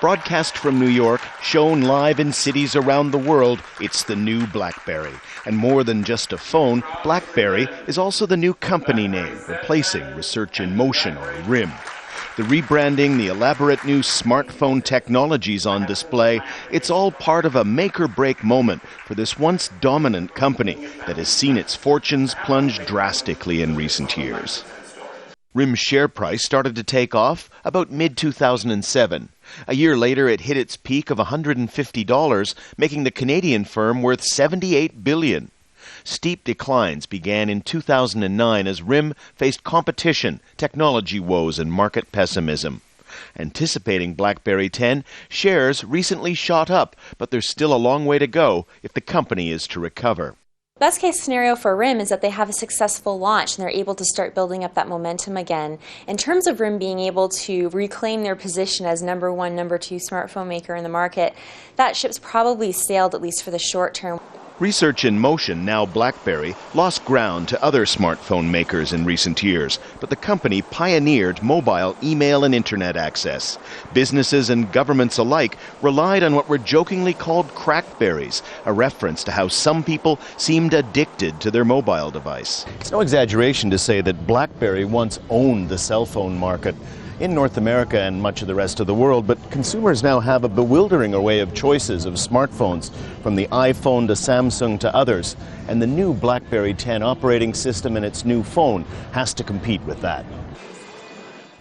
Broadcast from New York, shown live in cities around the world, it's the new Blackberry. And more than just a phone, Blackberry is also the new company name, replacing Research in Motion, or RIM. The rebranding, the elaborate new smartphone technologies on display, it's all part of a make-or-break moment for this once dominant company that has seen its fortunes plunge drastically in recent years. RIM's share price started to take off about mid-2007. A year later, it hit its peak of $150, making the Canadian firm worth $78 billion. Steep declines began in 2009 as RIM faced competition, technology woes, and market pessimism. Anticipating BlackBerry 10, shares recently shot up, but there's still a long way to go if the company is to recover. Best case scenario for RIM is that they have a successful launch and they're able to start building up that momentum again. In terms of RIM being able to reclaim their position as number one, number two smartphone maker in the market, that ship's probably sailed, at least for the short term. Research in Motion, now BlackBerry, lost ground to other smartphone makers in recent years, but the company pioneered mobile email and internet access. Businesses and governments alike relied on what were jokingly called crackberries, a reference to how some people seemed addicted to their mobile device. It's no exaggeration to say that BlackBerry once owned the cell phone market in North America and much of the rest of the world, but consumers now have a bewildering array of choices of smartphones, from the iPhone to Samsung to others, and the new BlackBerry 10 operating system and its new phone has to compete with that.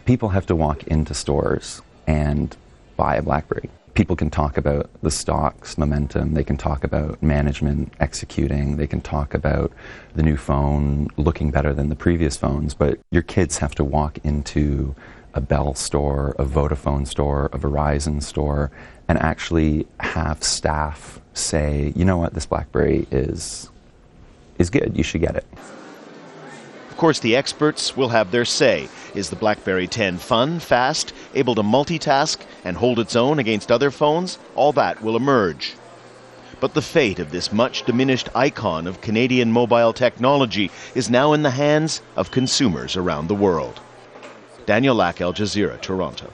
People have to walk into stores and buy a BlackBerry. People can talk about the stock's momentum, they can talk about management executing, they can talk about the new phone looking better than the previous phones, but your kids have to walk into a Bell store, a Vodafone store, a Verizon store, and actually have staff say, you know what, this BlackBerry is good, you should get it. Of course, the experts will have their say. Is the BlackBerry 10 fun, fast, able to multitask and hold its own against other phones? All that will emerge. But the fate of this much diminished icon of Canadian mobile technology is now in the hands of consumers around the world. Daniel Lack, Jazeera, Toronto.